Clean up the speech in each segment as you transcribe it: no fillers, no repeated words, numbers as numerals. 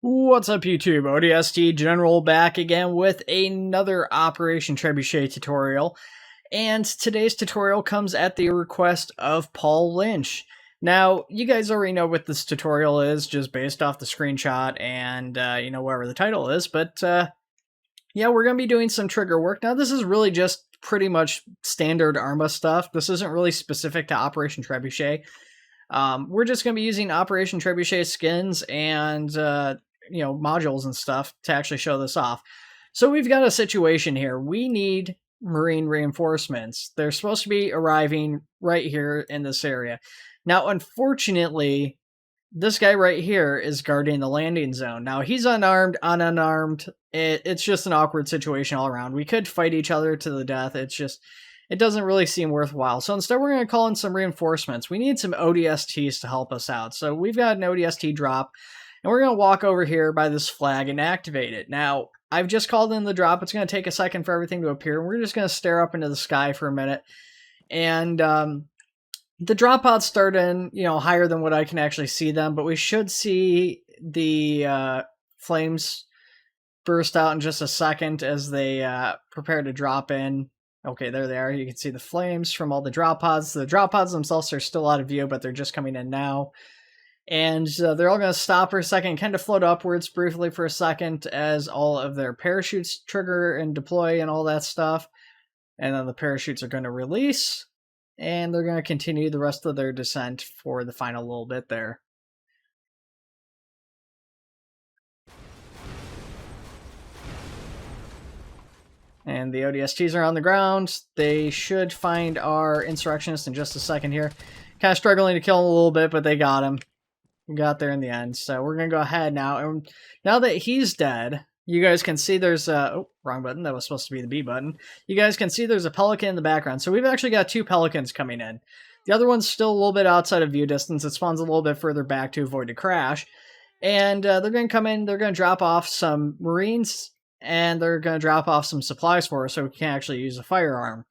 What's up, YouTube? ODST General back again with another Operation Trebuchet tutorial. And today's tutorial comes at the request of Paul Lynch. Now, you guys already know what this tutorial is, just based off the screenshot and, whatever the title is. But, yeah, we're going to be doing some trigger work. Now, this is really just pretty much standard ARMA stuff. This isn't really specific to Operation Trebuchet. We're just going to be using Operation Trebuchet skins and, modules and stuff to actually show this off. So we've got a situation here. We need Marine reinforcements. They're supposed to be arriving right here in this area. Now, unfortunately, this guy right here is guarding the landing zone. Now, he's unarmed, unarmed. It's just an awkward situation all around. We could fight each other to the death. It doesn't really seem worthwhile. So instead, we're going to call in some reinforcements. We need some ODSTs to help us out. So we've got an ODST drop, and we're going to walk over here by this flag and activate it. Now, I've just called in the drop. It's going to take a second for everything to appear. And we're just going to stare up into the sky for a minute. And the drop pods start in, higher than what I can actually see them. But we should see the flames burst out in just a second as they prepare to drop in. Okay, there they are. You can see the flames from all the drop pods. The drop pods themselves are still out of view, but they're just coming in now. And they're all going to stop for a second, kind of float upwards briefly for a second as all of their parachutes trigger and deploy and all that stuff. And then the parachutes are going to release, and they're going to continue the rest of their descent for the final little bit there. And the ODSTs are on the ground. They should find our insurrectionist in just a second here. Kind of struggling to kill him a little bit, but they got him. We got there in the end. So we're going to go ahead now. And now that he's dead, you guys can see there's a... Oh, wrong button. That was supposed to be the B button. You guys can see there's a pelican in the background. So we've actually got two pelicans coming in. The other one's still a little bit outside of view distance. It spawns a little bit further back to avoid a crash. And they're going to come in. They're going to drop off some Marines, and they're going to drop off some supplies for us so we can actually use a firearm.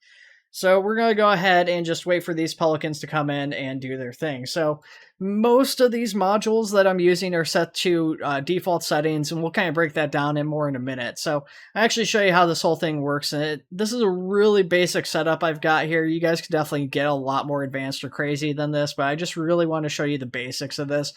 So we're going to go ahead and just wait for these pelicans to come in and do their thing. So most of these modules that I'm using are set to default settings, and we'll kind of break that down in more in a minute. So I actually show you how this whole thing works. And this is a really basic setup I've got here. You guys could definitely get a lot more advanced or crazy than this, but I just really want to show you the basics of this.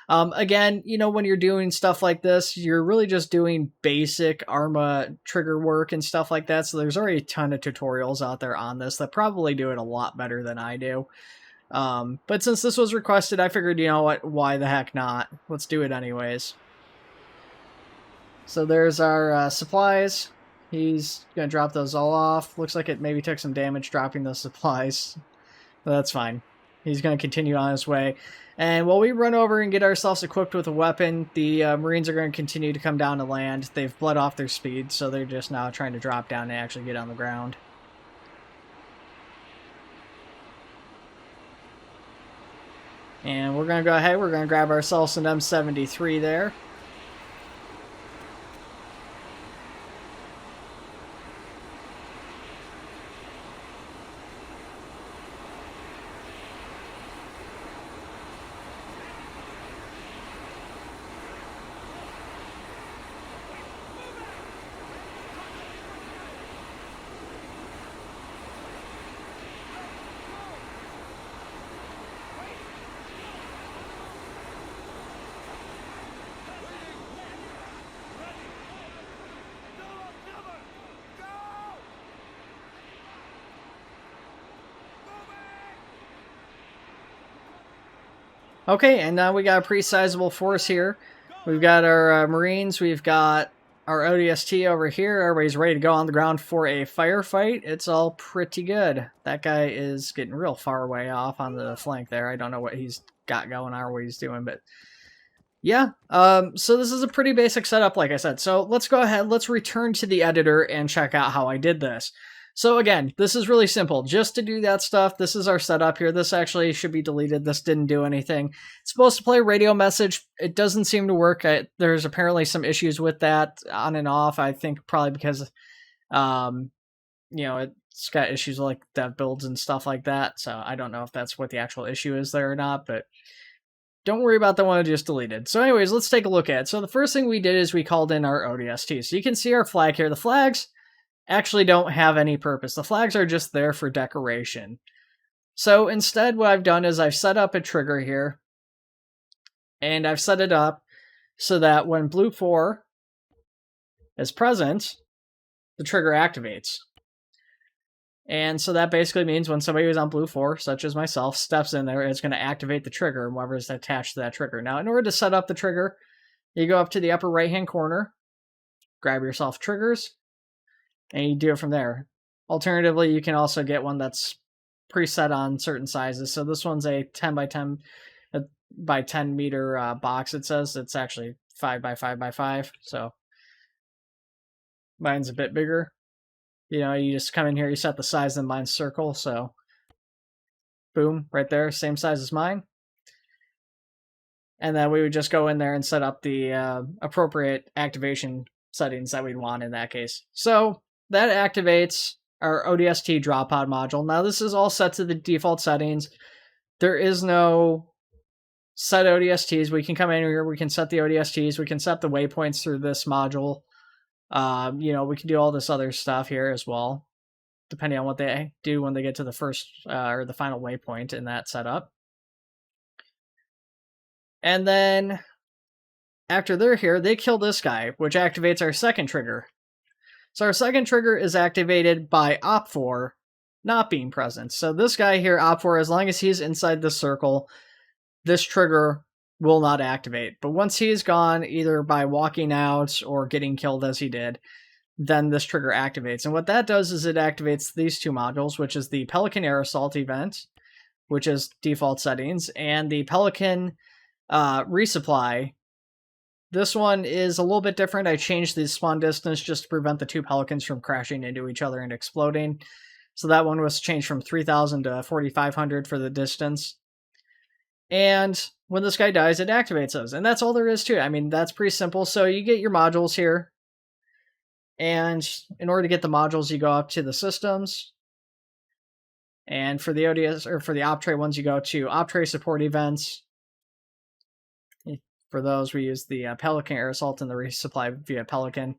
Again, when you're doing stuff like this, you're really just doing basic ARMA trigger work and stuff like that. So there's already a ton of tutorials out there on this that probably do it a lot better than I do. But since this was requested, I figured, what, why the heck not? Let's do it anyways. So there's our supplies. He's going to drop those all off. Looks like it maybe took some damage dropping those supplies. But that's fine. He's going to continue on his way. And while we run over and get ourselves equipped with a weapon, the Marines are going to continue to come down to land. They've bled off their speed, so they're just now trying to drop down and actually get on the ground. And we're going to go ahead. We're going to grab ourselves an M73 there. Okay, and now we got a pretty sizable force here. We've got our Marines, we've got our ODST over here. Everybody's ready to go on the ground for a firefight. It's all pretty good. That guy is getting real far away off on the flank there. I don't know what he's got going on or what he's doing, but yeah. So this is a pretty basic setup, like I said. So let's go ahead, let's return to the editor and check out how I did this. So again, this is really simple. Just to do that stuff, this is our setup here. This actually should be deleted. This didn't do anything. It's supposed to play radio message. It doesn't seem to work. There's apparently some issues with that on and off. I think probably because, it's got issues like dev builds and stuff like that. So I don't know if that's what the actual issue is there or not, but don't worry about the one I just deleted. So anyways, let's take a look at it. So the first thing we did is we called in our ODST. So you can see our flag here. The flags actually don't have any purpose. The flags are just there for decoration. So instead, what I've done is I've set up a trigger here, and I've set it up so that when blue 4 is present, the trigger activates. And so that basically means when somebody who's on blue 4, such as myself, steps in there, it's going to activate the trigger, whatever is attached to that trigger. Now, in order to set up the trigger, you go up to the upper right-hand corner, grab yourself triggers, and you do it from there. Alternatively, you can also get one that's preset on certain sizes. So this one's a 10 by 10 by 10 meter box. It says it's actually 5 by 5 by 5. So mine's a bit bigger. You know, you just come in here, you set the size, and mine's circle. So boom, right there, same size as mine. And then we would just go in there and set up the appropriate activation settings that we'd want in that case. So that activates our ODST drop pod module. Now this is all set to the default settings. There is no set ODSTs. We can come in here, we can set the ODSTs, we can set the waypoints through this module. You know, we can do all this other stuff here as well, depending on what they do when they get to the first or the final waypoint in that setup. And then after they're here, they kill this guy, which activates our second trigger. So our second trigger is activated by Op4 not being present. So this guy here, Op4, as long as he's inside the circle, this trigger will not activate. But once he's gone, either by walking out or getting killed as he did, then this trigger activates. And what that does is it activates these two modules, which is the Pelican Air Assault event, which is default settings, and the Pelican resupply. This one is a little bit different. I changed the spawn distance just to prevent the two Pelicans from crashing into each other and exploding. So that one was changed from 3,000 to 4,500 for the distance. And when this guy dies, it activates those. And that's all there is to it. I mean, that's pretty simple. So you get your modules here. And in order to get the modules, you go up to the systems. And for the ODS or for the Optray ones, you go to Optray support events. For those, we use the Pelican Air Assault and the resupply via Pelican.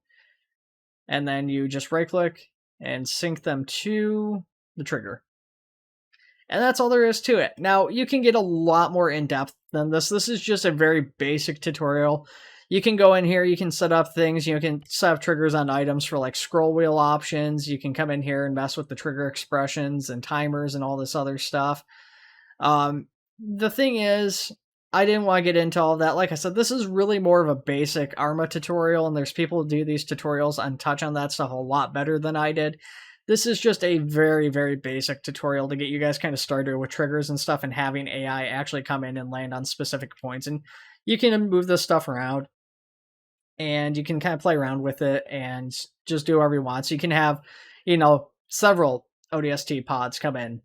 And then you just right-click and sync them to the trigger. And that's all there is to it. Now, you can get a lot more in-depth than this. This is just a very basic tutorial. You can go in here, you can set up things, you can set up triggers on items for like scroll wheel options. You can come in here and mess with the trigger expressions and timers and all this other stuff. The thing is, I didn't want to get into all of that. Like I said, this is really more of a basic ARMA tutorial, and there's people who do these tutorials and touch on that stuff a lot better than I did. This is just a very, very basic tutorial to get you guys kind of started with triggers and stuff and having AI actually come in and land on specific points. And you can move this stuff around, and you can kind of play around with it and just do whatever you want. So you can have, you know, several ODST pods come in.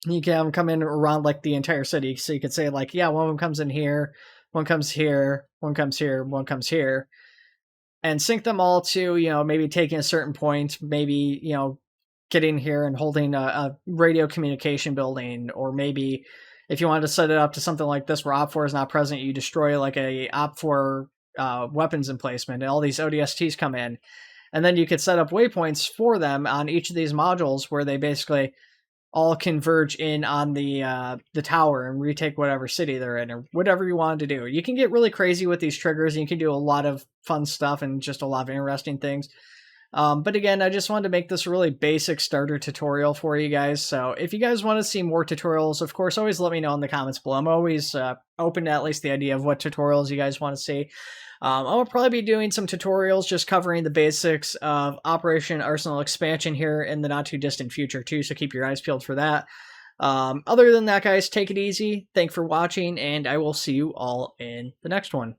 You can have them come in around like the entire city. So you could say like, yeah, one of them comes in here, one comes here, one comes here, one comes here. And sync them all to, you know, maybe taking a certain point, maybe, you know, getting here and holding a radio communication building, or maybe if you wanted to set it up to something like this where Op4 is not present, you destroy like a Op4 weapons emplacement, and all these ODSTs come in. And then you could set up waypoints for them on each of these modules where they basically all converge in on the tower and retake whatever city they're in, or whatever you wanted to do. You can get really crazy with these triggers, and you can do a lot of fun stuff and just a lot of interesting things. But again, I just wanted to make this a really basic starter tutorial for you guys. So if you guys want to see more tutorials, of course, always let me know in the comments below. I'm always open to at least the idea of what tutorials you guys want to see. I'll probably be doing some tutorials just covering the basics of Operation Arsenal expansion here in the not too distant future too, so keep your eyes peeled for that. Other than that, guys, take it easy. Thanks for watching, and I will see you all in the next one.